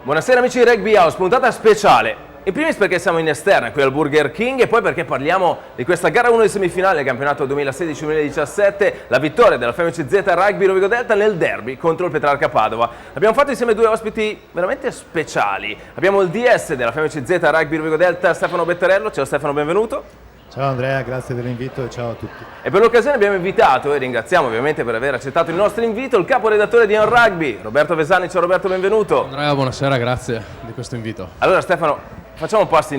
Buonasera amici di Rugby House, puntata speciale. In primis perché siamo in esterna qui al Burger King e poi perché parliamo di questa gara 1 di semifinale del campionato 2016-2017, la vittoria della FMCZ Rugby Rovigo Delta nel derby contro il Petrarca Padova. Abbiamo fatto insieme due ospiti veramente speciali. Abbiamo il DS della FMCZ Rugby Rovigo Delta, Stefano Bettarello. Ciao Stefano, benvenuto. Ciao Andrea, grazie dell'invito e ciao a tutti. E per l'occasione abbiamo invitato, e ringraziamo ovviamente per aver accettato il nostro invito, il caporedattore di On Rugby, Roberto Vesani. Ciao Roberto, benvenuto. Andrea, buonasera, grazie di questo invito. Allora Stefano, facciamo un passo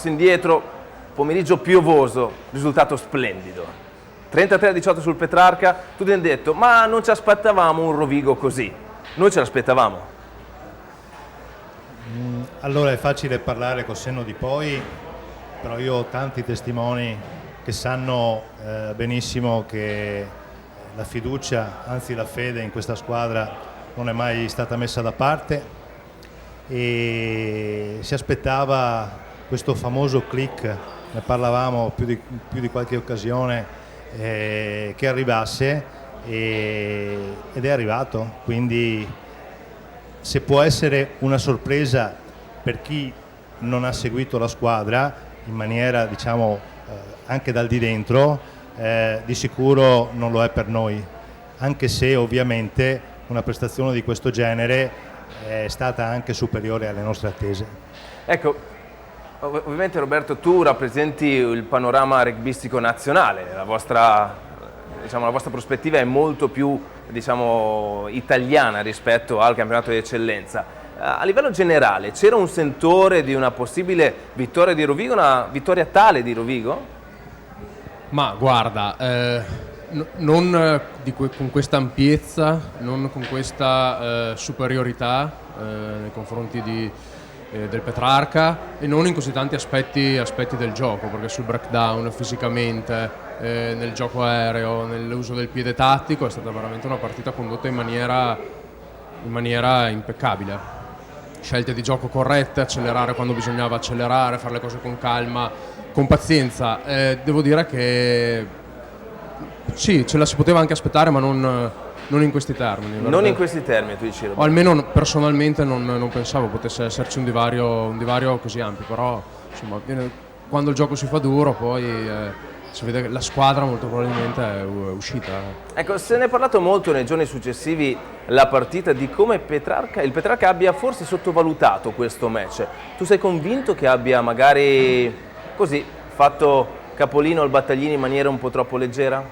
indietro. Pomeriggio piovoso, risultato splendido. 33-18 sul Petrarca, tutti hanno detto, ma non ci aspettavamo un Rovigo così. Noi ce l'aspettavamo. Allora è facile parlare col senno di poi, però io ho tanti testimoni che sanno benissimo che la fiducia, anzi la fede in questa squadra non è mai stata messa da parte e si aspettava questo famoso click, ne parlavamo più di qualche occasione, che arrivasse ed è arrivato, quindi se può essere una sorpresa per chi non ha seguito la squadra in maniera diciamo anche dal di dentro, di sicuro non lo è per noi, anche se ovviamente una prestazione di questo genere è stata anche superiore alle nostre attese. Ecco, ovviamente Roberto, tu rappresenti il panorama rugbyistico nazionale, la vostra prospettiva è molto più italiana rispetto al campionato di eccellenza. A livello generale c'era un sentore di una possibile vittoria di Rovigo, una vittoria tale di Rovigo? Ma guarda, non con questa ampiezza, non con questa superiorità nei confronti del Petrarca e non in così tanti aspetti del gioco, perché sul breakdown fisicamente, nel gioco aereo, nell'uso del piede tattico è stata veramente una partita condotta in maniera impeccabile. Scelte di gioco corrette, accelerare quando bisognava accelerare, fare le cose con calma, con pazienza. Devo dire che sì, ce la si poteva anche aspettare, ma non in questi termini. Non in questi termini, tu dici, Roberto. O almeno personalmente non pensavo potesse esserci un divario così ampio, però insomma, quando il gioco si fa duro poi si vede che la squadra molto probabilmente è uscita. Ecco, se ne è parlato molto nei giorni successivi la partita di come il Petrarca abbia forse sottovalutato questo match. Tu sei convinto che abbia magari così fatto capolino al Battaglini in maniera un po' troppo leggera?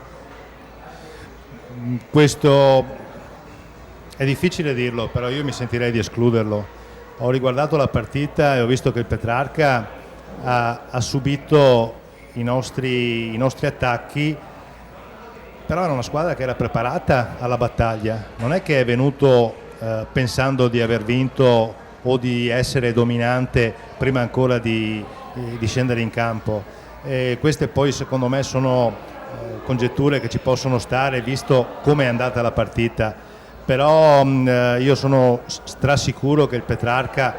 Questo è difficile dirlo, però io mi sentirei di escluderlo. Ho riguardato la partita e ho visto che il Petrarca ha subito i nostri attacchi, però era una squadra che era preparata alla battaglia, non è che è venuto pensando di aver vinto o di essere dominante prima ancora di scendere in campo. Queste poi secondo me sono congetture che ci possono stare visto come è andata la partita, però io sono strasicuro che il Petrarca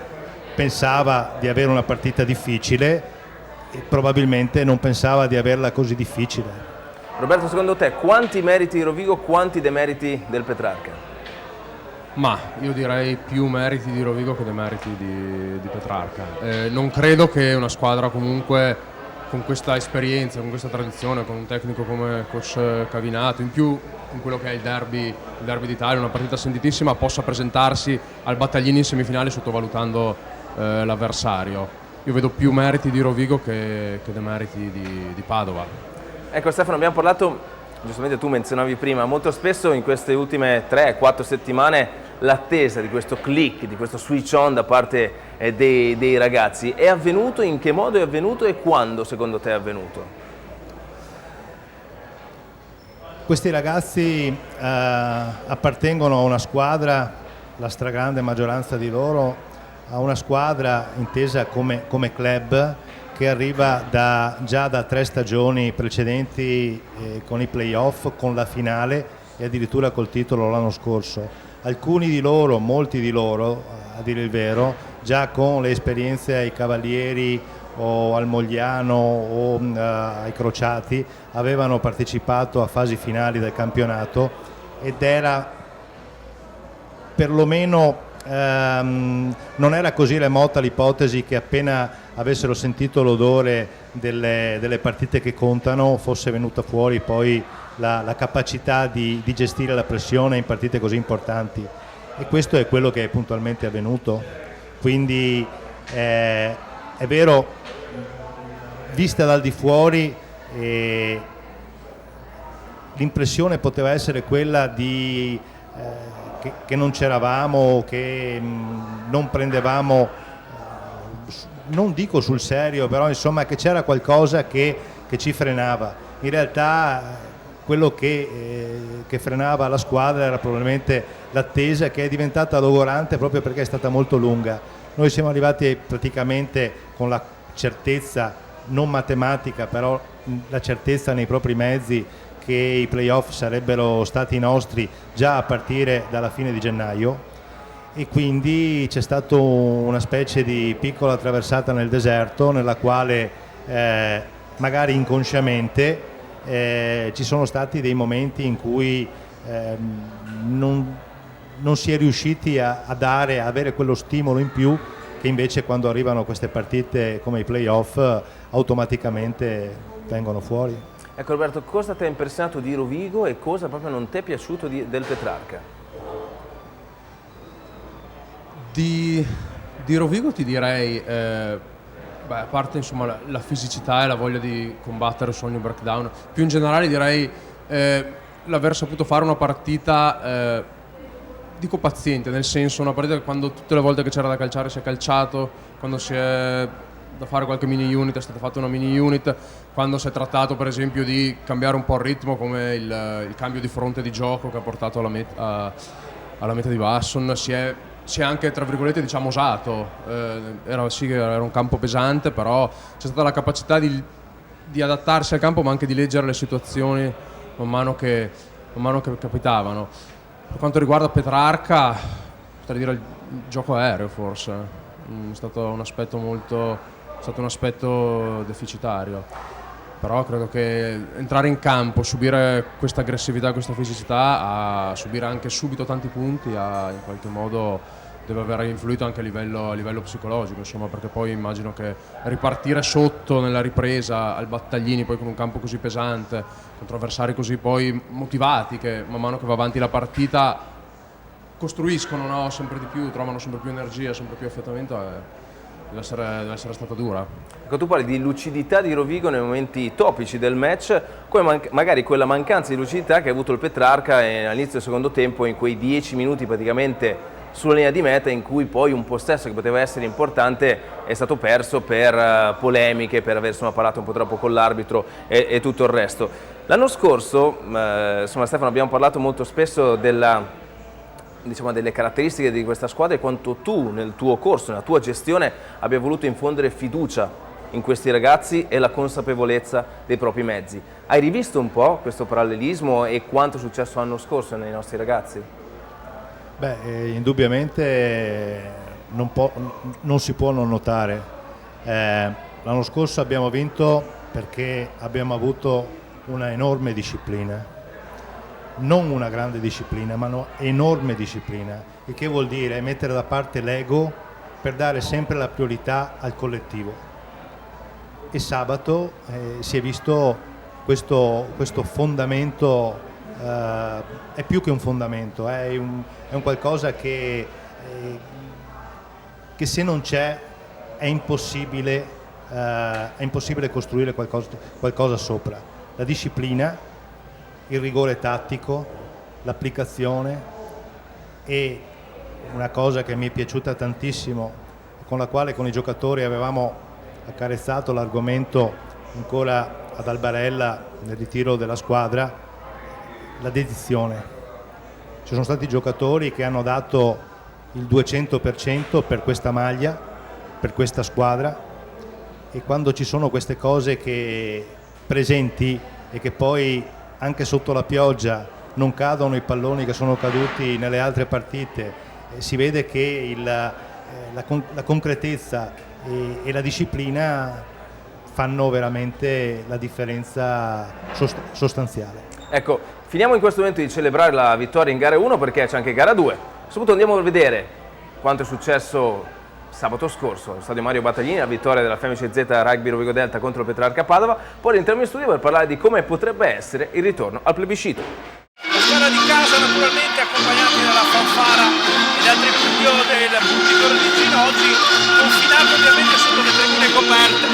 pensava di avere una partita difficile e probabilmente non pensava di averla così difficile. Roberto, secondo te quanti meriti di Rovigo, quanti demeriti del Petrarca? Ma io direi più meriti di Rovigo che demeriti di Petrarca. Non credo che una squadra comunque con questa esperienza, con questa tradizione, con un tecnico come coach Cavinato, in più in quello che è il derby d'Italia, una partita sentitissima, possa presentarsi al Battaglini in semifinale sottovalutando l'avversario. Io vedo più meriti di Rovigo che demeriti di Padova. Ecco Stefano, abbiamo parlato, giustamente tu menzionavi prima, molto spesso in queste ultime 3-4 settimane l'attesa di questo click, di questo switch on da parte dei ragazzi. È avvenuto? In che modo è avvenuto e quando secondo te è avvenuto? Questi ragazzi appartengono a una squadra, la stragrande maggioranza di loro, a una squadra intesa come club che arriva già da 3 stagioni precedenti con i playoff, con la finale e addirittura col titolo l'anno scorso. Alcuni di loro, molti di loro, a dire il vero, già con le esperienze ai Cavalieri o al Mogliano o ai Crociati avevano partecipato a fasi finali del campionato ed era perlomeno non era così remota l'ipotesi che appena avessero sentito l'odore delle partite che contano fosse venuta fuori poi la capacità di gestire la pressione in partite così importanti, e questo è quello che è puntualmente avvenuto. Quindi è vero, vista dal di fuori l'impressione poteva essere quella di che non c'eravamo, che non prendevamo, non dico sul serio, però insomma che c'era qualcosa che ci frenava. In realtà quello che frenava la squadra era probabilmente l'attesa, che è diventata logorante proprio perché è stata molto lunga. Noi siamo arrivati praticamente con la certezza, non matematica, però la certezza nei propri mezzi che i playoff sarebbero stati nostri già a partire dalla fine di gennaio, e quindi c'è stata una specie di piccola traversata nel deserto nella quale magari inconsciamente ci sono stati dei momenti in cui non si è riusciti a avere quello stimolo in più che invece quando arrivano queste partite come i playoff automaticamente vengono fuori. Ecco Roberto, cosa ti ha impressionato di Rovigo e cosa proprio non ti è piaciuto del Petrarca? Di Rovigo ti direi, a parte insomma la fisicità e la voglia di combattere su ogni breakdown, più in generale direi l'aver saputo fare una partita, dico paziente, nel senso una partita che quando tutte le volte che c'era da calciare si è calciato, quando si è da fare qualche mini unit è stata fatta una mini unit, quando si è trattato per esempio di cambiare un po' il ritmo, come il cambio di fronte di gioco che ha portato alla meta di Basson, si è anche tra virgolette diciamo osato, era un campo pesante, però c'è stata la capacità di adattarsi al campo ma anche di leggere le situazioni man mano che capitavano. Per quanto riguarda Petrarca, potrei dire il gioco aereo forse, è stato un aspetto deficitario, però credo che entrare in campo, subire questa aggressività, questa fisicità, a subire anche subito tanti punti, in qualche modo deve aver influito anche a livello psicologico, insomma, perché poi immagino che ripartire sotto nella ripresa al Battaglini, poi con un campo così pesante, contro avversari così poi motivati, che man mano che va avanti la partita costruiscono, no? Sempre di più, trovano sempre più energia, sempre più affiatamento, deve essere stata dura. Ecco, tu parli di lucidità di Rovigo nei momenti topici del match, come magari quella mancanza di lucidità che ha avuto il Petrarca all'inizio del secondo tempo, in quei 10 minuti praticamente sulla linea di meta, in cui poi un possesso che poteva essere importante è stato perso per polemiche, per aver parlato un po' troppo con l'arbitro e tutto il resto. L'anno scorso, insomma Stefano, abbiamo parlato molto spesso delle caratteristiche di questa squadra e quanto tu nel tuo corso, nella tua gestione abbia voluto infondere fiducia in questi ragazzi e la consapevolezza dei propri mezzi. Hai rivisto un po' questo parallelismo e quanto è successo l'anno scorso nei nostri ragazzi? Indubbiamente non si può non notare. L'anno scorso abbiamo vinto perché abbiamo avuto una enorme disciplina, non una grande disciplina, ma una enorme disciplina, il che vuol dire mettere da parte l'ego per dare sempre la priorità al collettivo. E sabato si è visto questo fondamento, è più che un fondamento, è un qualcosa che se non c'è è impossibile costruire qualcosa sopra. La disciplina, il rigore tattico, l'applicazione, e una cosa che mi è piaciuta tantissimo, con la quale con i giocatori avevamo accarezzato l'argomento ancora ad Albarella nel ritiro della squadra, la dedizione. Ci sono stati giocatori che hanno dato il 200% per questa maglia, per questa squadra, e quando ci sono queste cose che presenti e che poi anche sotto la pioggia non cadono i palloni che sono caduti nelle altre partite, si vede che la concretezza e la disciplina fanno veramente la differenza sostanziale. Ecco, finiamo in questo momento di celebrare la vittoria in gara 1 perché c'è anche gara 2. A questo punto andiamo a vedere quanto è successo sabato scorso allo stadio Mario Battaglini, la vittoria della FMC Z Rugby Rovigo Delta contro il Petrarca Padova. Poi rientriamo in studio per parlare di come potrebbe essere il ritorno al plebiscito. La squadra di casa naturalmente accompagnati dalla fanfara e da altri pubblico del pubblico religino, oggi confinato ovviamente sotto le tribune coperte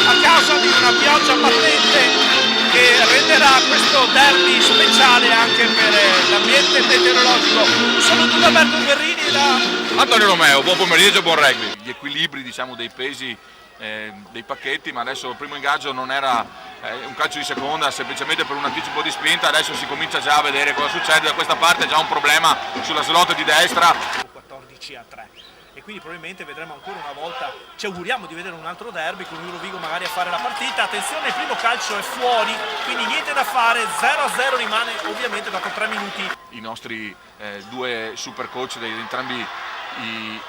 a causa di una pioggia battente che renderà questo derby speciale anche per l'ambiente meteorologico. Un saluto da Alberto Guerrini e da Antonio Romeo, buon pomeriggio e buon rugby. Gli equilibri, diciamo, dei pesi dei pacchetti, ma adesso il primo ingaggio non era un calcio di seconda, semplicemente per un anticipo di spinta. Adesso si comincia già a vedere cosa succede. Da questa parte già un problema sulla slot di destra. 14-3 e quindi probabilmente vedremo ancora una volta, ci auguriamo di vedere un altro derby con Rovigo magari a fare la partita. Attenzione, il primo calcio è fuori, quindi niente da fare, 0-0 rimane ovviamente dopo 3 minuti. I nostri due super coach di entrambi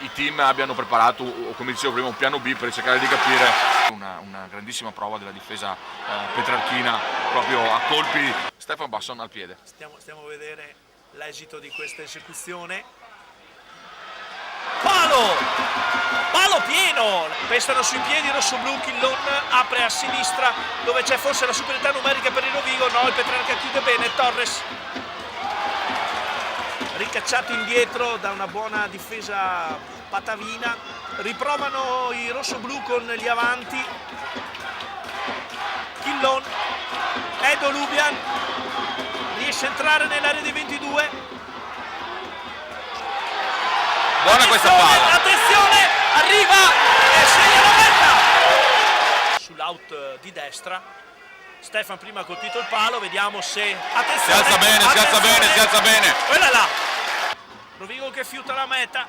i team abbiano preparato, come dicevo prima, un piano B per cercare di capire una grandissima prova della difesa petrarchina proprio a colpi. Stefan Basson al piede. Stiamo a vedere l'esito di questa esecuzione. Palo pieno, pestano sui piedi rossoblu, Chillon apre a sinistra dove c'è forse la superiorità numerica per il Rovigo, no, il Petrarca chiude bene, Torres ricacciato indietro da una buona difesa patavina, riprovano i rossoblu con gli avanti, Chillon, Edo Lubian riesce a entrare nell'area dei 22. Buona questa palla. Attenzione, arriva e segna la meta. Sull'out di destra, Stefan prima ha colpito il palo, vediamo se... Attenzione, si alza bene. Quella là. Rovigo che fiuta la meta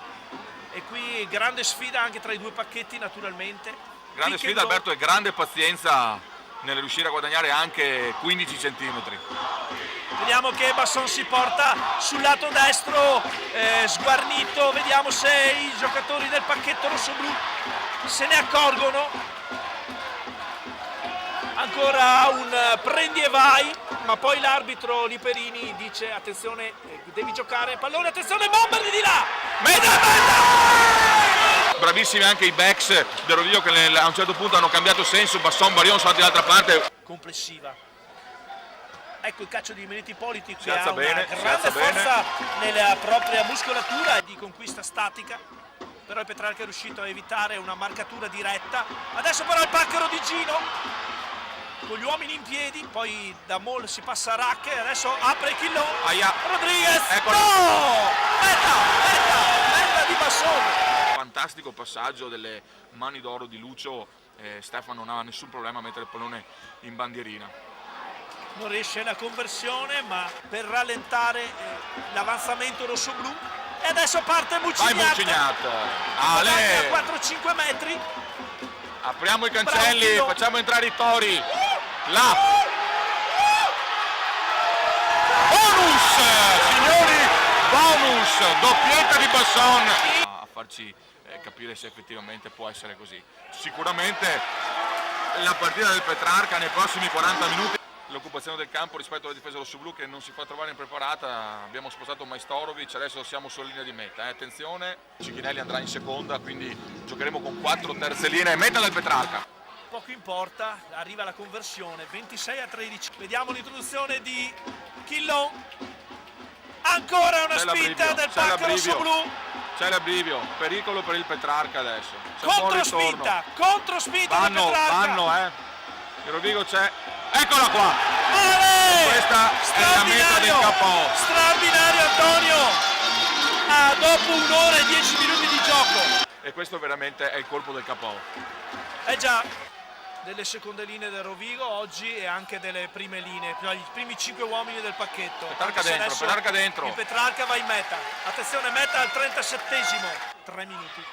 e qui grande sfida anche tra i due pacchetti naturalmente. Grande sfida, Alberto, e grande pazienza nel riuscire a guadagnare anche 15 centimetri. Vediamo che Basson si porta sul lato destro, sguarnito, vediamo se i giocatori del pacchetto rossoblu se ne accorgono. Ancora un prendi e vai, ma poi l'arbitro Liperini dice attenzione, devi giocare, pallone, attenzione, Bomber di là! Meta! Bravissimi anche i backs del Rovigo che a un certo punto hanno cambiato senso, Basson, Barion sono andati dall'altra parte. Complessiva. Ecco il calcio di Meliti Politi che alza ha una bene, grande forza nella propria muscolatura e di conquista statica, però il Petrarca è riuscito a evitare una marcatura diretta. Adesso però il pacchero di Gino con gli uomini in piedi, poi da Mol si passa a Rack e adesso apre Chillon. Rodriguez, eccolo. no! Meta di Basson. Fantastico passaggio delle mani d'oro di Lucio, Stefano non aveva nessun problema a mettere il pallone in bandierina. Non riesce la conversione, ma per rallentare l'avanzamento rossoblu. E adesso parte Muccignat. Ale! A 4-5 metri. Apriamo i cancelli, Bravo. facciamo entrare i tori. Là! Bonus! Signori, bonus! Doppietta di Basson! A farci capire se effettivamente può essere così. Sicuramente la partita del Petrarca nei prossimi 40 minuti. L'occupazione del campo rispetto alla difesa rossoblu che non si fa trovare impreparata. Abbiamo spostato Majstorovic, adesso siamo sulla linea di meta. Attenzione, Cicchinelli andrà in seconda, quindi giocheremo con 4 terze linee. Meta del Petrarca. Poco importa, arriva la conversione, 26-13. Vediamo l'introduzione di Chillon. Ancora una spinta del pacco rossoblu. C'è l'abbrivio, pericolo per il Petrarca adesso. C'è un buon ritorno. Controspinta del Petrarca. Vanno. Il Rovigo c'è. Eccola qua! Questa è la meta del KO. Straordinario Antonio! Dopo un'ora e 10 minuti di gioco. E questo veramente è il colpo del KO. Già, delle seconde linee del Rovigo oggi e anche delle prime linee, i primi 5 uomini del pacchetto. Petrarca dentro. Il Petrarca va in meta. Attenzione, meta al 37esimo. 3 minuti.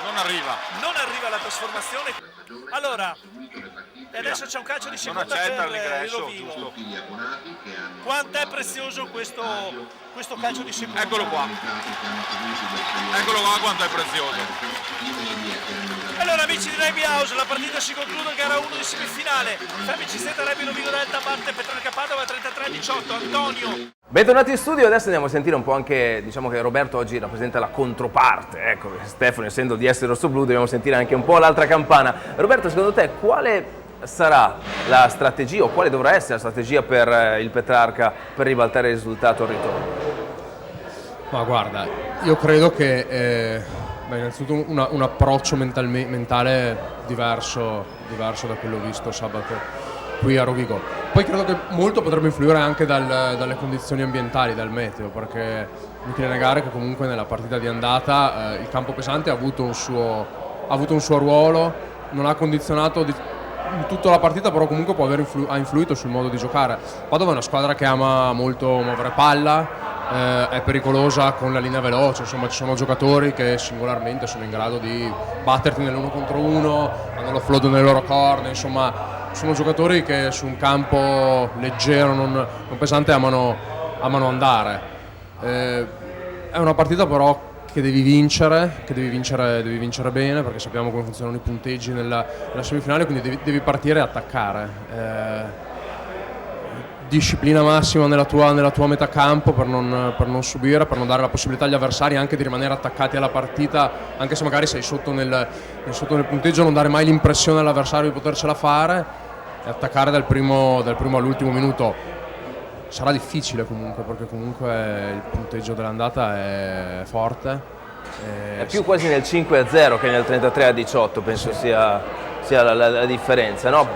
Non arriva la trasformazione. Allora, e adesso c'è un calcio di seconda non accetta per l'ingresso, il Rovigo. giusto. Quanto è prezioso questo calcio di seconda? Eccolo qua quanto è prezioso. Allora amici di Rugby House, la partita si conclude, gara 1 di semifinale. Femici Z Rugby Rovigo Delta batte Petrarca Padova 33-18. Antonio. Bentornati in studio, adesso andiamo a sentire un po' anche, diciamo che Roberto oggi rappresenta la controparte, ecco, Stefano essendo di essere rossoblu dobbiamo sentire anche un po' l'altra campana. Roberto, secondo te quale sarà la strategia o quale dovrà essere la strategia per il Petrarca per ribaltare il risultato al ritorno? Ma guarda, io credo che innanzitutto un approccio mentale diverso da quello visto sabato qui a Rovigo. Poi credo che molto potrebbe influire anche dalle condizioni ambientali, dal meteo, perché inutile negare che comunque nella partita di andata il campo pesante ha avuto un suo ruolo, non ha condizionato in tutta la partita, però comunque ha influito sul modo di giocare. Padova è una squadra che ama molto muovere palla, è pericolosa con la linea veloce, insomma ci sono giocatori che singolarmente sono in grado di batterti nell'1 contro 1, hanno lo flood nelle loro corne, insomma sono giocatori che su un campo leggero, non pesante, amano andare. È una partita però che devi vincere bene, perché sappiamo come funzionano i punteggi nella semifinale, quindi devi partire e attaccare. Disciplina massima nella tua metà campo per non subire, per non dare la possibilità agli avversari anche di rimanere attaccati alla partita, anche se magari sei sotto nel punteggio, non dare mai l'impressione all'avversario di potercela fare e attaccare dal primo all'ultimo minuto. Sarà difficile comunque, perché comunque il punteggio dell'andata è forte. È più quasi nel 5-0 che nel 33-18, penso sia la differenza, no?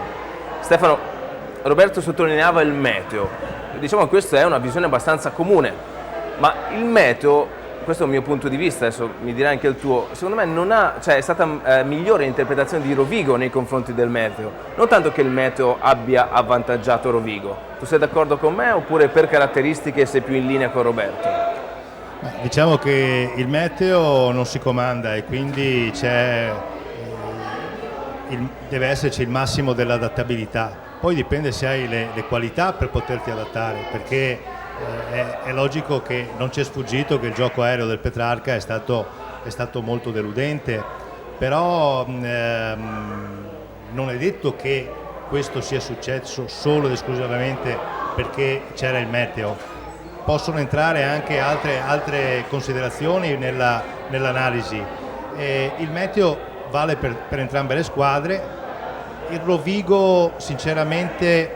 Stefano, Roberto sottolineava il meteo, diciamo che questa è una visione abbastanza comune, ma il meteo, questo è il mio punto di vista, adesso mi dirà anche il tuo, secondo me è stata migliore l'interpretazione di Rovigo nei confronti del meteo, non tanto che il meteo abbia avvantaggiato Rovigo. Tu sei d'accordo con me oppure per caratteristiche sei più in linea con Roberto? Diciamo che il meteo non si comanda e quindi deve esserci il massimo dell'adattabilità. Poi dipende se hai le qualità per poterti adattare, perché è logico che non ci è sfuggito che il gioco aereo del Petrarca è stato molto deludente, però non è detto che questo sia successo solo ed esclusivamente perché c'era il meteo. Possono entrare anche altre considerazioni nell'analisi. Il meteo vale per entrambe le squadre. Il Rovigo sinceramente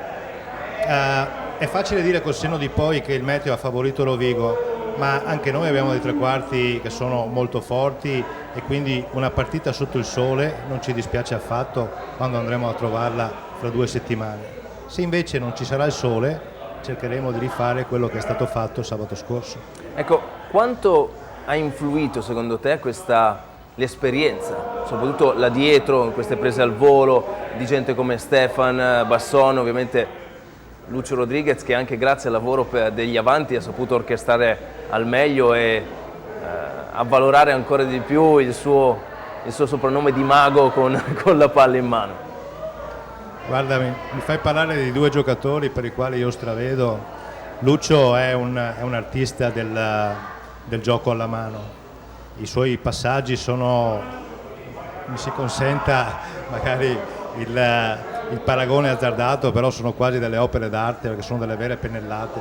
è facile dire col senno di poi che il meteo ha favorito Rovigo, ma anche noi abbiamo dei tre quarti che sono molto forti e quindi una partita sotto il sole non ci dispiace affatto quando andremo a trovarla fra 2 settimane. Se invece non ci sarà il sole cercheremo di rifare quello che è stato fatto sabato scorso. Ecco, quanto ha influito secondo te l'esperienza, soprattutto là dietro, in queste prese al volo di gente come Stefan, Basson, ovviamente Lucio Rodriguez, che anche grazie al lavoro degli avanti ha saputo orchestrare al meglio e avvalorare ancora di più il suo soprannome di mago con la palla in mano. Guarda, mi fai parlare di 2 giocatori per i quali io stravedo. Lucio è un artista del gioco alla mano. I suoi passaggi sono, mi si consenta magari il paragone azzardato, però sono quasi delle opere d'arte perché sono delle vere pennellate.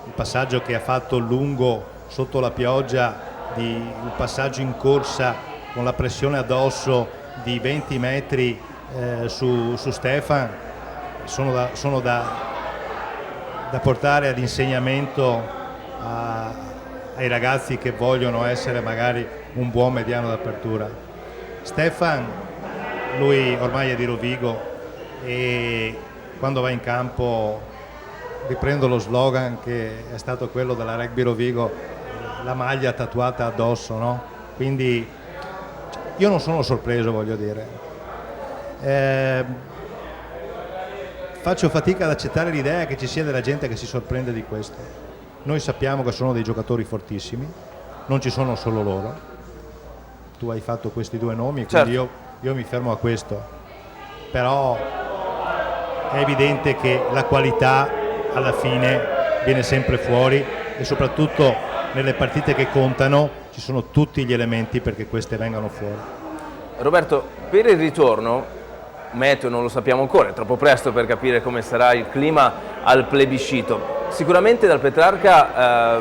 Il passaggio che ha fatto lungo sotto la pioggia, un passaggio in corsa con la pressione addosso di 20 metri su Stefan, sono da portare ad insegnamento ai ragazzi che vogliono essere magari un buon mediano d'apertura. Stefan, lui ormai è di Rovigo e quando va in campo, riprendo lo slogan che è stato quello della Rugby Rovigo, la maglia tatuata addosso, no? Quindi io non sono sorpreso, voglio dire. Faccio fatica ad accettare l'idea che ci sia della gente che si sorprende di questo. Noi sappiamo che sono dei giocatori fortissimi, non ci sono solo loro. Tu hai fatto questi 2 nomi, quindi certo. io mi fermo a questo. Però è evidente che la qualità alla fine viene sempre fuori e soprattutto nelle partite che contano ci sono tutti gli elementi perché queste vengano fuori. Roberto, per il ritorno, meteo non lo sappiamo ancora, è troppo presto per capire come sarà il clima al plebiscito. Sicuramente dal Petrarca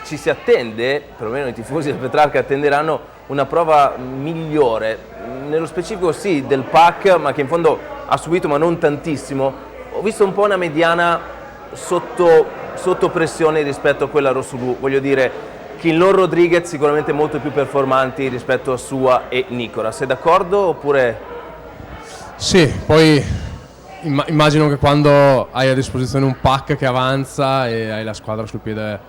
ci si attende, perlomeno i tifosi del Petrarca attenderanno una prova migliore, nello specifico sì del PAC, ma che in fondo ha subito ma non tantissimo. Ho visto un po' una mediana sotto pressione rispetto a quella rossoblu, voglio dire Quinlón Rodríguez sicuramente molto più performanti rispetto a Sua e Nicola. Sei d'accordo oppure? Sì, poi immagino che quando hai a disposizione un pack che avanza e hai la squadra sul piede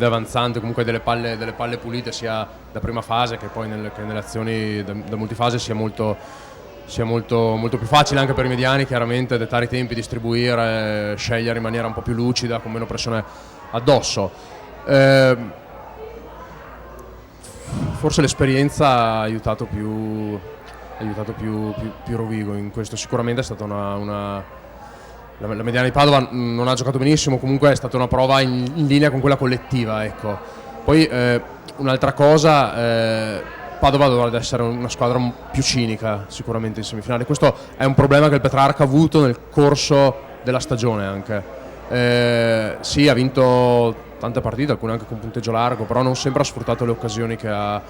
avanzante, comunque delle palle pulite sia da prima fase che poi nelle azioni da multifase sia molto più facile anche per i mediani chiaramente dettare i tempi, distribuire, scegliere in maniera un po' più lucida, con meno pressione addosso. Forse l'esperienza ha aiutato più Rovigo in questo. Sicuramente è stata la mediana di Padova non ha giocato benissimo, comunque è stata una prova in linea con quella collettiva, ecco. Poi un'altra cosa, Padova dovrebbe essere una squadra più cinica sicuramente in semifinale. Questo è un problema che il Petrarca ha avuto nel corso della stagione anche. Sì, ha vinto tante partite, alcune anche con punteggio largo, però non sempre ha sfruttato le occasioni che ha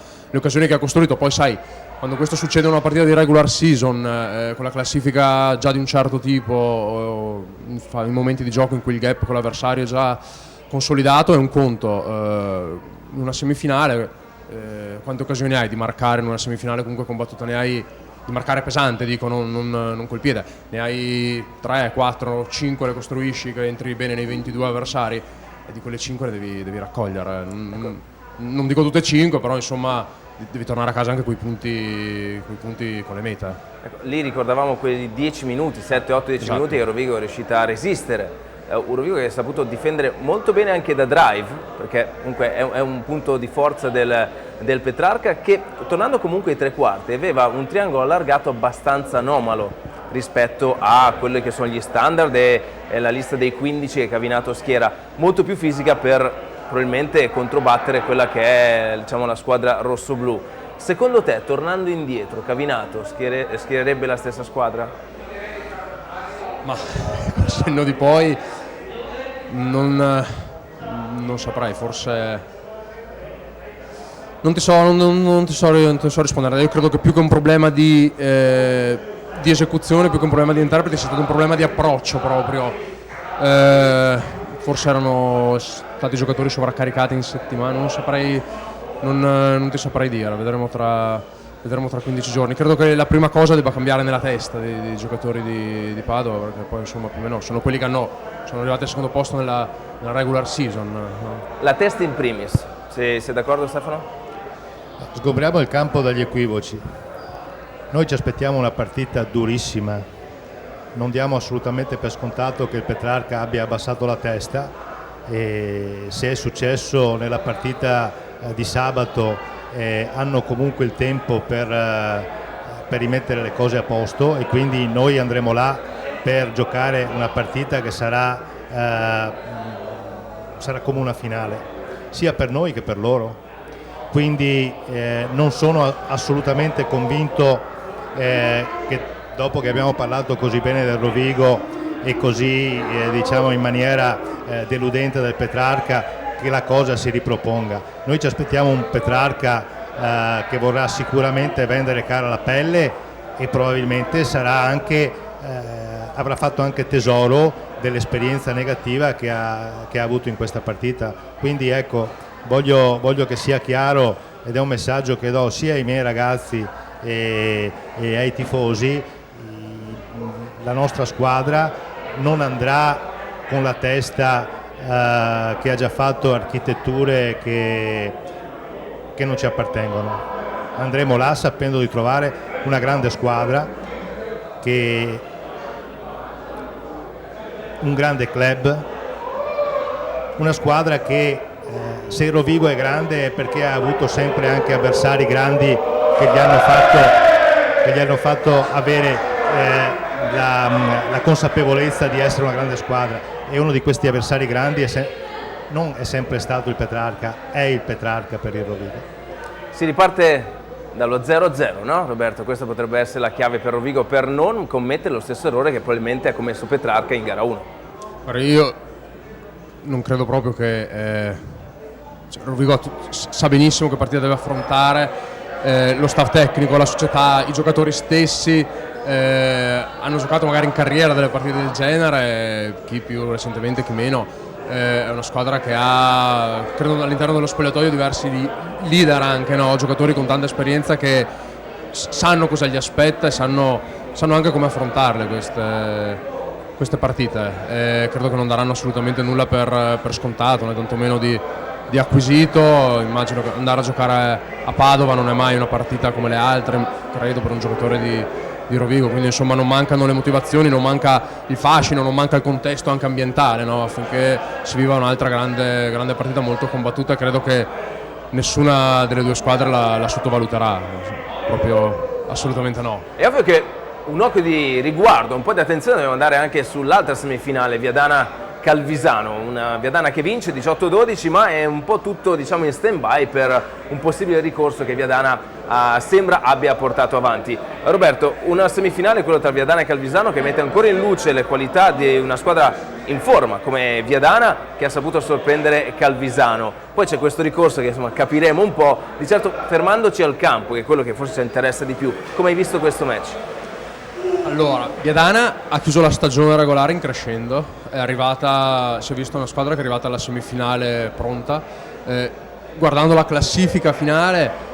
costruito. Poi sai, quando questo succede in una partita di regular season, con la classifica già di un certo tipo, in momenti di gioco in cui il gap con l'avversario è già consolidato, è un conto. In una semifinale, quante occasioni hai di marcare in una semifinale comunque combattuta? Ne hai di marcare pesante, dico, non col piede. Ne hai 3, 4, 5 le costruisci, che entri bene nei 22 avversari, e di quelle 5 le devi raccogliere. Non dico tutte e 5, però insomma devi tornare a casa anche coi punti con le mete. Ecco, lì ricordavamo quei 10 minuti, 7, 8, 10 esatto. minuti che Rovigo è riuscita a resistere. Un Rovigo che ha saputo difendere molto bene anche da drive, perché comunque è un punto di forza del Petrarca, che tornando comunque ai tre quarti aveva un triangolo allargato abbastanza anomalo rispetto a quelli che sono gli standard e la lista dei 15 che Cavinato schiera, molto più fisica per probabilmente controbattere quella che è, diciamo, la squadra rossoblu. Secondo te, tornando indietro, Cavinato schiererebbe la stessa squadra? Ma col senno di poi non saprei, forse non ti so rispondere. Io credo che più che un problema di esecuzione, più che un problema di interprete, sia stato un problema di approccio proprio. Forse erano stati giocatori sovraccaricati in settimana, non ti saprei dire, vedremo tra 15 giorni. Credo che la prima cosa debba cambiare nella testa dei giocatori di Padova, perché poi insomma più o meno sono quelli che sono arrivati al secondo posto nella regular season. La testa in primis, sei d'accordo Stefano? Sgombriamo il campo dagli equivoci. Noi ci aspettiamo una partita durissima, non diamo assolutamente per scontato che il Petrarca abbia abbassato la testa, e se è successo nella partita di sabato hanno comunque il tempo per rimettere le cose a posto, e quindi noi andremo là per giocare una partita che sarà come una finale, sia per noi che per loro. Quindi non sono assolutamente convinto che dopo che abbiamo parlato così bene del Rovigo e così diciamo in maniera deludente del Petrarca, che la cosa si riproponga. Noi ci aspettiamo un Petrarca che vorrà sicuramente vendere cara la pelle, e probabilmente avrà fatto anche tesoro dell'esperienza negativa che ha avuto in questa partita. Quindi ecco, voglio che sia chiaro, ed è un messaggio che do sia ai miei ragazzi e ai tifosi: la nostra squadra non andrà con la testa che ha già fatto architetture che non ci appartengono. Andremo là sapendo di trovare una grande squadra, un grande club, una squadra che se il Rovigo è grande è perché ha avuto sempre anche avversari grandi che gli hanno fatto avere la consapevolezza di essere una grande squadra, e uno di questi avversari grandi non è sempre stato il Petrarca, è il Petrarca per il Rovigo. Si riparte dallo 0-0, no Roberto? Questa potrebbe essere la chiave per Rovigo per non commettere lo stesso errore che probabilmente ha commesso Petrarca in gara 1. Guarda, io non credo proprio che Rovigo sa benissimo che partita deve affrontare, lo staff tecnico, la società, i giocatori stessi hanno giocato magari in carriera delle partite del genere, chi più recentemente chi meno. È una squadra che ha, credo, all'interno dello spogliatoio diversi leader anche, no? Giocatori con tanta esperienza che sanno cosa gli aspetta e sanno anche come affrontarle queste partite. Credo che non daranno assolutamente nulla per scontato, né tantomeno di acquisito. Immagino che andare a giocare a Padova non è mai una partita come le altre, credo, per un giocatore di Rovigo, quindi insomma non mancano le motivazioni, non manca il fascino, non manca il contesto anche ambientale, no? Affinché si viva un'altra grande partita molto combattuta. Credo che nessuna delle due squadre la sottovaluterà, proprio assolutamente no. È ovvio che un occhio di riguardo, un po' di attenzione dobbiamo andare anche sull'altra semifinale, Viadana-Calvisano, una Viadana che vince 18-12, ma è un po' tutto, diciamo, in stand-by per un possibile ricorso che Viadana sembra abbia portato avanti. Roberto, una semifinale, quella tra Viadana e Calvisano, che mette ancora in luce le qualità di una squadra in forma come Viadana, che ha saputo sorprendere Calvisano. Poi c'è questo ricorso che insomma capiremo un po', di certo fermandoci al campo, che è quello che forse ci interessa di più. Come hai visto questo match? Allora, Viadana ha chiuso la stagione regolare in crescendo, si è vista una squadra che è arrivata alla semifinale pronta. Guardando la classifica finale,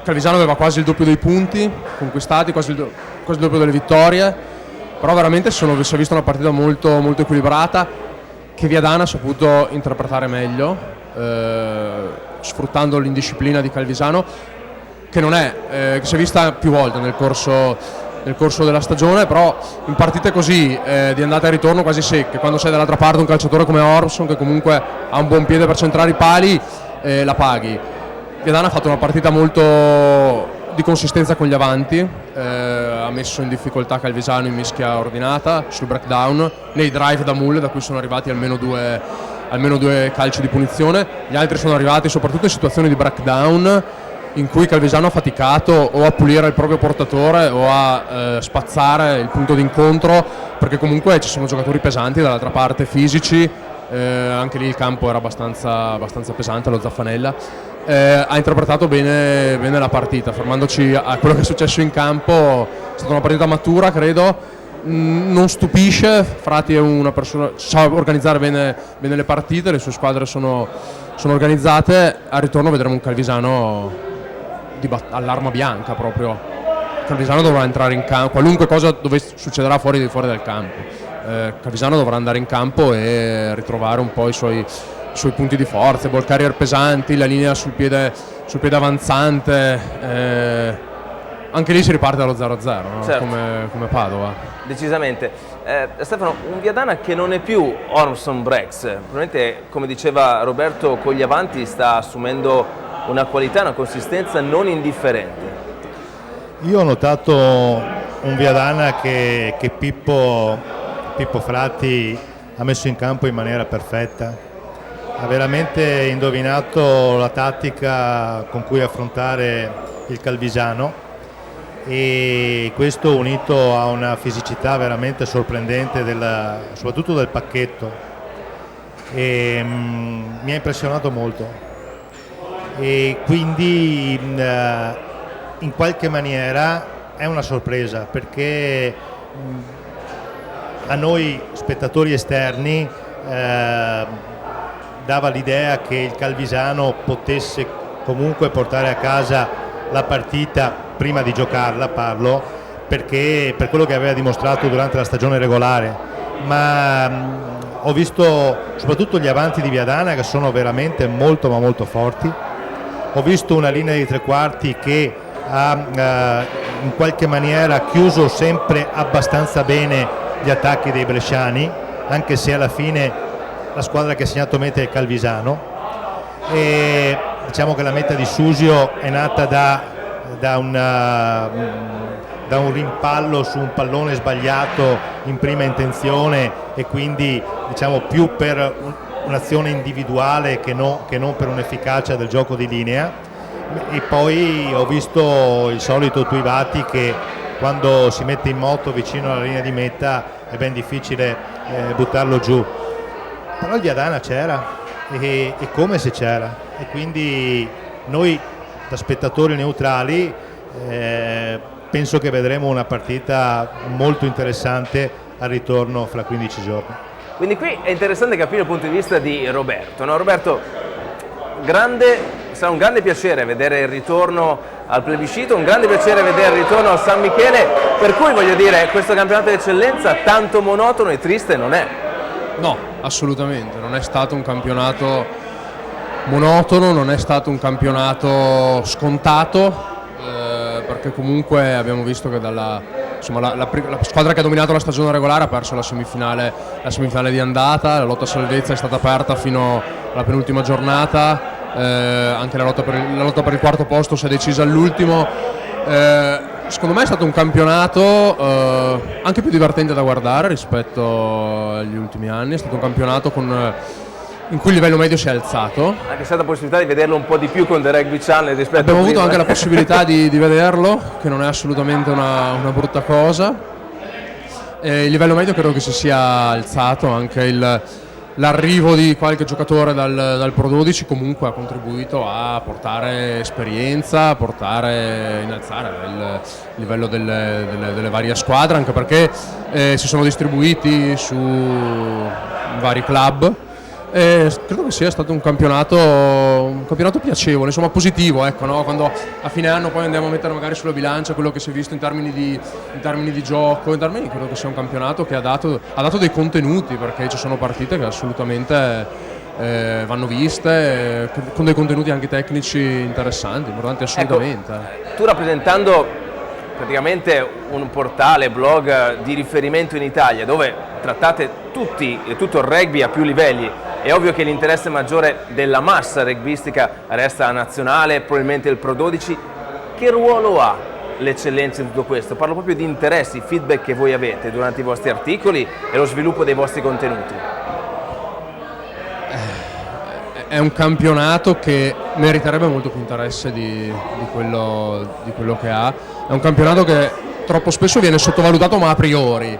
Calvisano aveva quasi il doppio dei punti conquistati, quasi il doppio delle vittorie, però veramente si è vista una partita molto, molto equilibrata, che Viadana ha saputo interpretare meglio, sfruttando l'indisciplina di Calvisano, che si è vista più volte nel corso della stagione, però in partite così di andata e ritorno quasi secche, quando sei dall'altra parte un calciatore come Orson che comunque ha un buon piede per centrare i pali, la paghi. Viadana ha fatto una partita molto di consistenza con gli avanti, ha messo in difficoltà Calvisano in mischia ordinata, sul breakdown, nei drive da Mulle, da cui sono arrivati almeno due calci di punizione. Gli altri sono arrivati soprattutto in situazioni di breakdown in cui Calvisano ha faticato o a pulire il proprio portatore o a spazzare il punto d'incontro, perché comunque ci sono giocatori pesanti dall'altra parte, fisici, anche lì il campo era abbastanza pesante, lo Zaffanella. Ha interpretato bene la partita, fermandoci a quello che è successo in campo. È stata una partita matura, credo, non stupisce. Frati è una persona, sa organizzare bene le partite, le sue squadre sono organizzate. Al ritorno vedremo un Calvisano all'arma bianca proprio. Calvisano dovrà entrare in campo, qualunque cosa succederà fuori dal campo. Calvisano dovrà andare in campo e ritrovare un po' i suoi punti di forza, ball carrier pesanti, la linea sul piede avanzante, anche lì si riparte dallo 0-0, no? Certo. come Padova. Decisamente. Stefano, un Viadana che non è più Orson Brex, probabilmente, come diceva Roberto, con gli avanti sta assumendo una qualità, una consistenza non indifferente. Io ho notato un Viadana che Pippo Frati ha messo in campo in maniera perfetta. Ha veramente indovinato la tattica con cui affrontare il Calvisano, e questo unito a una fisicità veramente sorprendente soprattutto del pacchetto, mi ha impressionato molto, e quindi in qualche maniera è una sorpresa, perché a noi spettatori esterni dava l'idea che il Calvisano potesse comunque portare a casa la partita prima di giocarla, perché per quello che aveva dimostrato durante la stagione regolare, ma ho visto soprattutto gli avanti di Viadana che sono veramente molto ma molto forti. Ho visto una linea di tre quarti che ha in qualche maniera chiuso sempre abbastanza bene gli attacchi dei bresciani, anche se alla fine la squadra che ha segnato meta è il Calvisano, e diciamo che la meta di Susio è nata da un rimpallo su un pallone sbagliato in prima intenzione, e quindi diciamo più per un'azione individuale che non per un'efficacia del gioco di linea. E poi ho visto il solito Tuivati che quando si mette in moto vicino alla linea di meta è ben difficile buttarlo giù, però il Viadana c'era e come se c'era, e quindi noi da spettatori neutrali penso che vedremo una partita molto interessante al ritorno fra 15 giorni. Quindi qui è interessante capire il punto di vista di Roberto, no? Roberto, sarà un grande piacere vedere il ritorno al plebiscito, un grande piacere vedere il ritorno al San Michele, per cui voglio dire, questo campionato di eccellenza tanto monotono e triste non è. No, assolutamente, non è stato un campionato monotono, non è stato un campionato scontato, perché comunque abbiamo visto che la squadra che ha dominato la stagione regolare ha perso la semifinale di andata, la lotta a salvezza è stata aperta fino alla penultima giornata, anche la lotta per il quarto posto si è decisa all'ultimo. Secondo me è stato un campionato anche più divertente da guardare rispetto agli ultimi anni, è stato un campionato in cui il livello medio si è alzato. Anche stata la possibilità di vederlo un po' di più con The Rugby Channel rispetto Abbiamo a avuto prima. anche la possibilità di vederlo, che non è assolutamente una brutta cosa. Il livello medio credo che si sia alzato, anche l'arrivo di qualche giocatore dal Pro 12 comunque ha contribuito a portare esperienza, a innalzare il livello delle varie squadre, anche perché si sono distribuiti su vari club. Credo che sia stato un campionato piacevole, insomma positivo, ecco, no? Quando a fine anno poi andiamo a mettere magari sulla bilancia quello che si è visto in termini di gioco, credo che sia un campionato che ha dato dei contenuti, perché ci sono partite che assolutamente vanno viste, con dei contenuti anche tecnici interessanti, importanti assolutamente. Ecco, tu rappresentando praticamente un portale, blog di riferimento in Italia dove trattate tutto il rugby a più livelli, è ovvio che l'interesse maggiore della massa rugbistica resta nazionale, probabilmente il Pro 12. Che ruolo ha l'eccellenza in tutto questo? Parlo proprio di interessi, feedback che voi avete durante i vostri articoli e lo sviluppo dei vostri contenuti. È un campionato che meriterebbe molto più interesse di quello che ha. È un campionato che troppo spesso viene sottovalutato, ma a priori.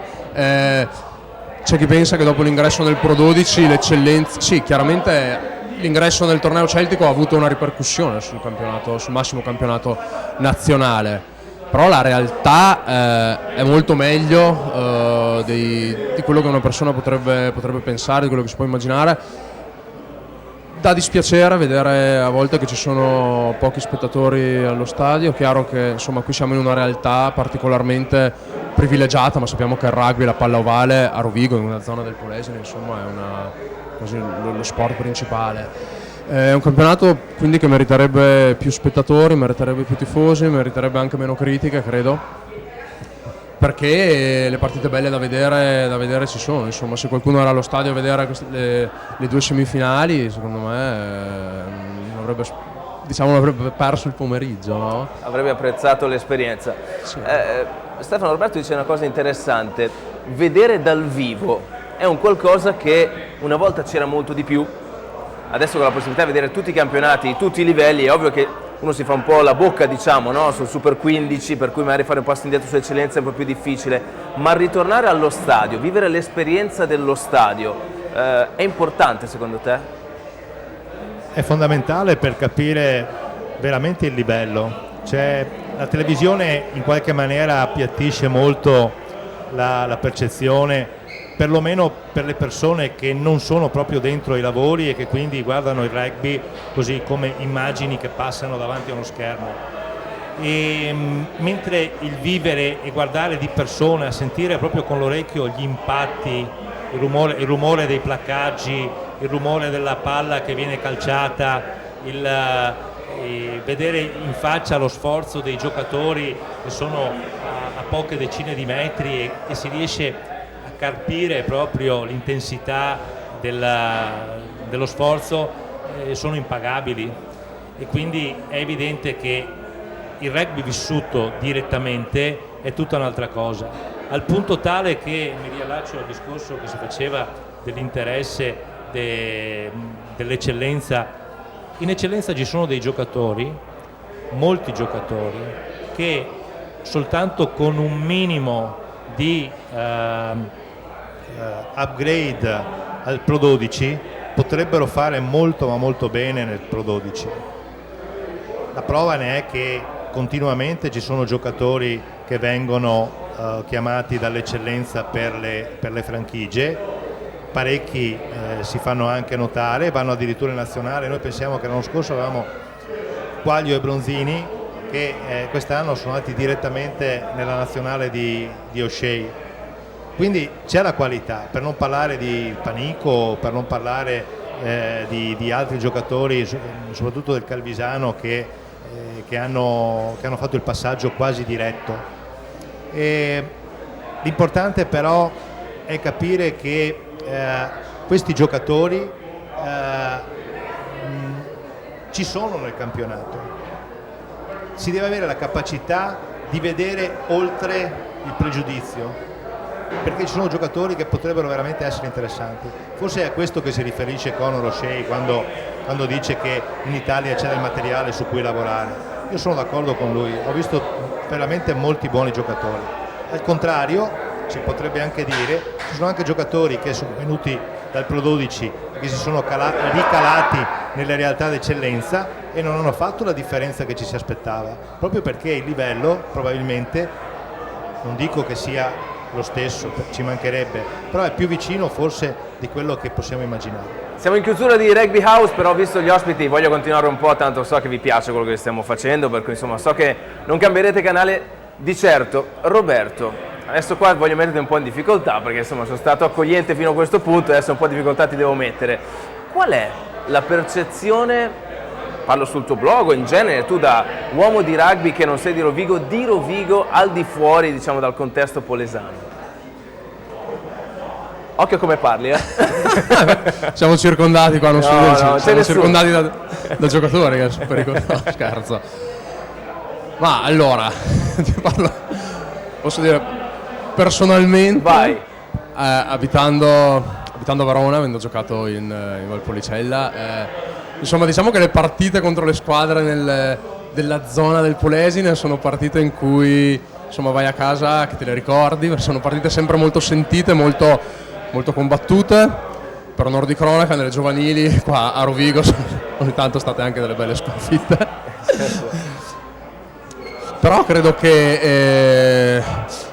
C'è chi pensa che dopo l'ingresso nel Pro 12 l'eccellenza... Sì, chiaramente l'ingresso nel torneo celtico ha avuto una ripercussione sul massimo campionato nazionale, però la realtà è molto meglio di quello che una persona potrebbe pensare, di quello che si può immaginare. Dà dispiacere vedere a volte che ci sono pochi spettatori allo stadio. Chiaro che insomma qui siamo in una realtà particolarmente privilegiata, ma sappiamo che il rugby, la palla ovale a Rovigo, in una zona del Polesine, insomma è quasi lo sport principale. È un campionato quindi che meriterebbe più spettatori, meriterebbe più tifosi, meriterebbe anche meno critiche, credo, perché le partite belle da vedere ci sono. Insomma, se qualcuno era allo stadio a vedere le due semifinali, secondo me non avrebbe perso il pomeriggio, no? Avrebbe apprezzato l'esperienza. Sì. Stefano, Roberto dice una cosa interessante: vedere dal vivo è un qualcosa che una volta c'era molto di più, adesso con la possibilità di vedere tutti i campionati, tutti i livelli, è ovvio che uno si fa un po' la bocca, diciamo, no? Sul Super 15, per cui magari fare un passo indietro sull'eccellenza è un po' più difficile, ma ritornare allo stadio, vivere l'esperienza dello stadio, è importante secondo te? È fondamentale per capire veramente il livello. La televisione in qualche maniera appiattisce molto la percezione, perlomeno per le persone che non sono proprio dentro i lavori e che quindi guardano il rugby così come immagini che passano davanti a uno schermo. Mentre il vivere e guardare di persona, sentire proprio con l'orecchio gli impatti, il rumore dei placcaggi, il rumore della palla che viene calciata, vedere in faccia lo sforzo dei giocatori che sono a poche decine di metri e si riesce carpire proprio l'intensità dello sforzo, sono impagabili, e quindi è evidente che il rugby vissuto direttamente è tutta un'altra cosa, al punto tale che mi riallaccio al discorso che si faceva dell'interesse dell'eccellenza. In eccellenza ci sono dei giocatori molti giocatori che soltanto con un minimo di upgrade al Pro 12 potrebbero fare molto ma molto bene nel Pro 12. La prova ne è che continuamente ci sono giocatori che vengono chiamati dall'eccellenza per le franchigie, parecchi si fanno anche notare, vanno addirittura in nazionale. Noi pensiamo che l'anno scorso avevamo Quaglio e Bronzini che quest'anno sono andati direttamente nella nazionale di O'Shea. Quindi c'è la qualità, per non parlare di Panico, per non parlare di altri giocatori, soprattutto del Calvisano, che hanno fatto il passaggio quasi diretto. L'importante però è capire che questi giocatori ci sono nel campionato. Si deve avere la capacità di vedere oltre il pregiudizio, perché ci sono giocatori che potrebbero veramente essere interessanti. Forse è a questo che si riferisce Conor O'Shea quando dice che in Italia c'è del materiale su cui lavorare. Io sono d'accordo con lui, ho visto veramente molti buoni giocatori. Al contrario, si potrebbe anche dire, ci sono anche giocatori che sono venuti dal Pro 12 e che si sono ricalati nelle realtà d'eccellenza e non hanno fatto la differenza che ci si aspettava, proprio perché il livello probabilmente, non dico che sia lo stesso, ci mancherebbe, però è più vicino forse di quello che possiamo immaginare. Siamo in chiusura di Rugby House, però visto gli ospiti voglio continuare un po', tanto so che vi piace quello che stiamo facendo, per cui insomma so che non cambierete canale di certo. Roberto, adesso qua voglio metterti un po' in difficoltà perché insomma sono stato accogliente fino a questo punto, adesso un po' di difficoltà ti devo mettere. Qual è la percezione, parlo sul tuo blog o in genere, tu da uomo di rugby che non sei di Rovigo al di fuori, diciamo, dal contesto polesano? Occhio come parli, Siamo circondati qua, non so, no, siamo circondati da giocatori, che è super pericoloso. No, scherzo. Ma allora, ti parlo, posso dire, personalmente, vai. Abitando a Verona, avendo giocato in Valpolicella, insomma diciamo che le partite contro le squadre della zona del Polesine sono partite in cui insomma vai a casa che te le ricordi, sono partite sempre molto sentite, molto combattute. Per onor di cronaca, nelle giovanili qua a Rovigo ogni tanto state anche delle belle sconfitte. Però credo che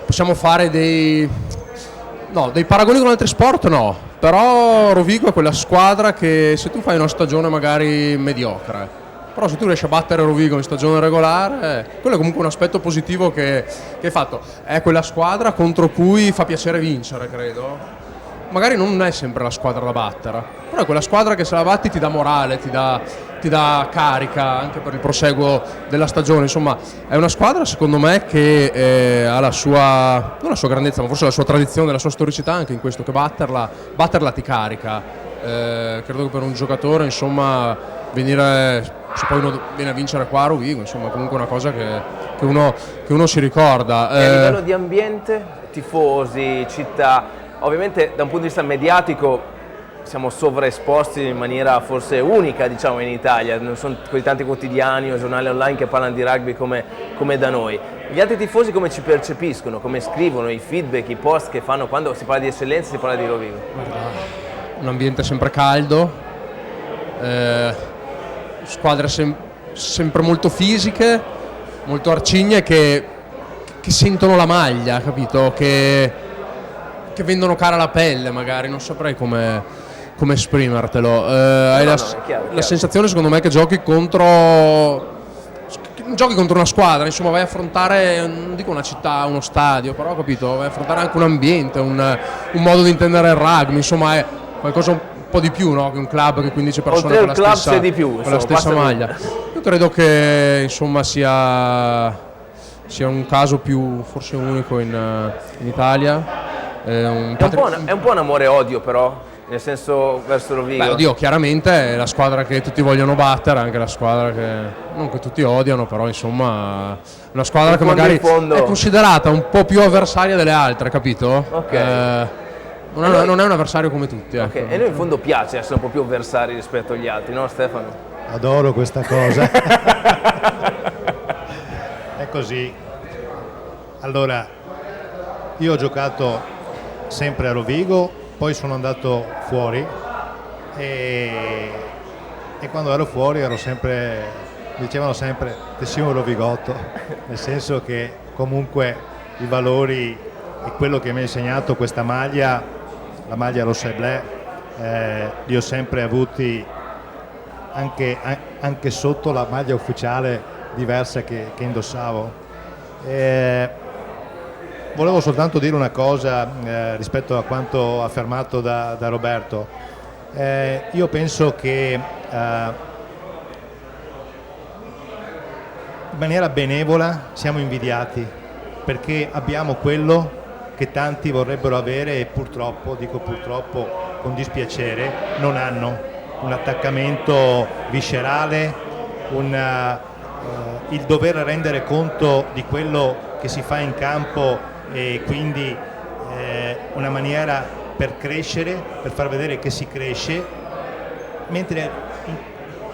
possiamo fare dei paragoni con altri sport, no. Però Rovigo è quella squadra che se tu fai una stagione magari mediocre, però se tu riesci a battere Rovigo in stagione regolare, quello è comunque un aspetto positivo che hai fatto. È quella squadra contro cui fa piacere vincere, credo. Magari non è sempre la squadra da battere, però è quella squadra che se la batti ti dà morale, ti dà carica anche per il proseguo della stagione. Insomma, è una squadra secondo me che ha la sua, non la sua grandezza, ma forse la sua tradizione, la sua storicità anche in questo, che batterla ti carica. Credo che per un giocatore, insomma, venire, se poi uno viene a vincere qua a Rovigo, insomma, comunque è una cosa che uno si ricorda. E a livello di ambiente, tifosi, città, ovviamente da un punto di vista mediatico siamo sovraesposti in maniera forse unica, diciamo, in Italia, non sono così tanti quotidiani o giornali online che parlano di rugby come da noi. Gli altri tifosi come ci percepiscono, come scrivono, i feedback, i post che fanno quando si parla di eccellenza, si parla di Rovigo? Un ambiente sempre caldo, squadre sempre molto fisiche, molto arcigne, che sentono la maglia, capito? Che vendono cara la pelle, magari, non saprei come esprimertelo. Hai la sensazione, secondo me, che giochi contro una squadra, insomma, vai a affrontare, non dico una città, uno stadio, però, capito, vai a affrontare anche un ambiente, un modo di intendere il rugby, insomma, è qualcosa un po' di più, no? Che un club che 15 persone con la stessa maglia. Io credo che, insomma, sia un caso più forse unico in Italia. È un po' un amore-odio, però, nel senso, verso Rovigo. Beh, oddio, chiaramente è la squadra che tutti vogliono battere, anche la squadra che non che tutti odiano, però insomma una squadra che magari è considerata un po' più avversaria delle altre, capito? Ok. Non è un avversario come tutti. Ecco. Okay. E noi in fondo piace essere un po' più avversari rispetto agli altri, no Stefano? Adoro questa cosa. così. Allora, io ho giocato sempre a Rovigo, poi sono andato fuori e quando ero fuori dicevano sempre Tessimo Rovigotto, nel senso che comunque i valori e quello che mi ha insegnato questa maglia, la maglia rossa e blu, li ho sempre avuti anche sotto la maglia ufficiale diversa che indossavo. Volevo soltanto dire una cosa rispetto a quanto affermato da Roberto. Io penso che in maniera benevola siamo invidiati perché abbiamo quello che tanti vorrebbero avere e purtroppo, dico purtroppo con dispiacere, non hanno: un attaccamento viscerale, il dover rendere conto di quello che si fa in campo e quindi una maniera per crescere, per far vedere che si cresce, mentre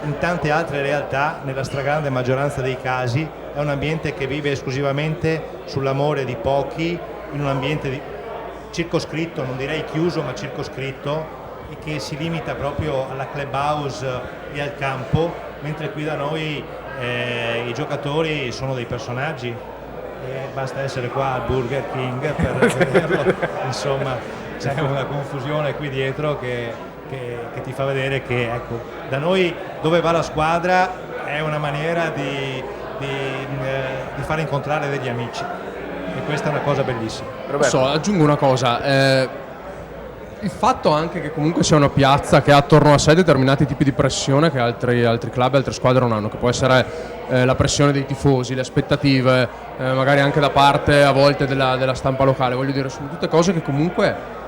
in tante altre realtà, nella stragrande maggioranza dei casi, è un ambiente che vive esclusivamente sull'amore di pochi, in un ambiente circoscritto, non direi chiuso ma circoscritto, e che si limita proprio alla clubhouse e al campo, mentre qui da noi i giocatori sono dei personaggi. Basta essere qua al Burger King per vederlo. Insomma, c'è una confusione qui dietro che ti fa vedere che, ecco, da noi dove va la squadra è una maniera di far incontrare degli amici, e questa è una cosa bellissima. Aggiungo una cosa, il fatto anche che comunque sia una piazza che ha attorno a sé determinati tipi di pressione che altri club e altre squadre non hanno, che può essere la pressione dei tifosi, le aspettative, magari anche da parte a volte della stampa locale, voglio dire, sono tutte cose che comunque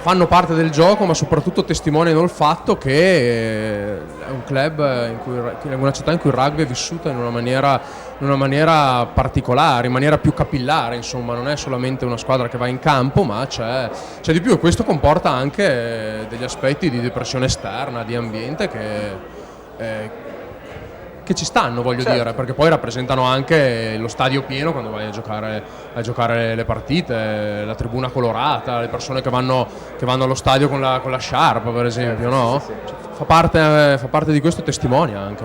fanno parte del gioco, ma soprattutto testimoniano il fatto che è un club in una città in cui il rugby è vissuto in una maniera particolare, in maniera più capillare, insomma, non è solamente una squadra che va in campo, ma c'è di più, e questo comporta anche degli aspetti di depressione esterna, di ambiente che ci stanno, voglio dire, perché poi rappresentano anche lo stadio pieno quando vai a giocare le partite, la tribuna colorata, le persone che vanno allo stadio con la sciarpa, per esempio, no? Sì. Fa parte di questo, testimonia anche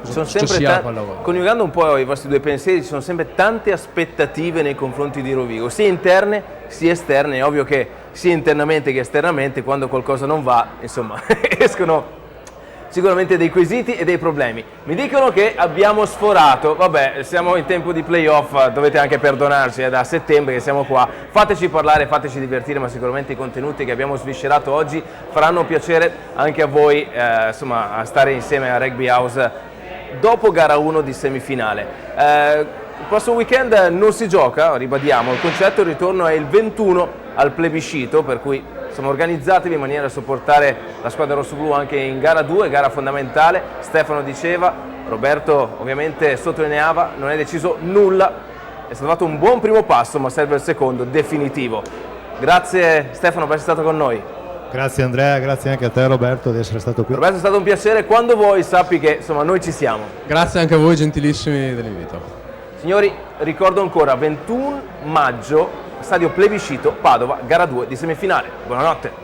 Sono sempre coniugando un po' i vostri due pensieri, ci sono sempre tante aspettative nei confronti di Rovigo, sia interne sia esterne. È ovvio che sia internamente che esternamente, quando qualcosa non va, insomma, escono sicuramente dei quesiti e dei problemi. Mi dicono che abbiamo sforato, vabbè, siamo in tempo di playoff, dovete anche perdonarci, è da settembre che siamo qua, fateci parlare, fateci divertire, ma sicuramente i contenuti che abbiamo sviscerato oggi faranno piacere anche a voi, insomma, a stare insieme a Rugby House dopo gara 1 di semifinale. Il prossimo weekend non si gioca, ribadiamo, il concetto, il ritorno è il 21 al plebiscito, per cui siamo organizzati in maniera da supportare la squadra rossoblu anche in gara 2, gara fondamentale. Stefano diceva, Roberto ovviamente sottolineava, non è deciso nulla, è stato fatto un buon primo passo, ma serve il secondo, definitivo. Grazie Stefano per essere stato con noi. Grazie Andrea, grazie anche a te Roberto di essere stato qui. Roberto, è stato un piacere, quando vuoi sappi che insomma noi ci siamo. Grazie anche a voi gentilissimi dell'invito. Signori, ricordo ancora, 21 maggio, stadio Plebiscito, Padova, gara 2 di semifinale. Buonanotte.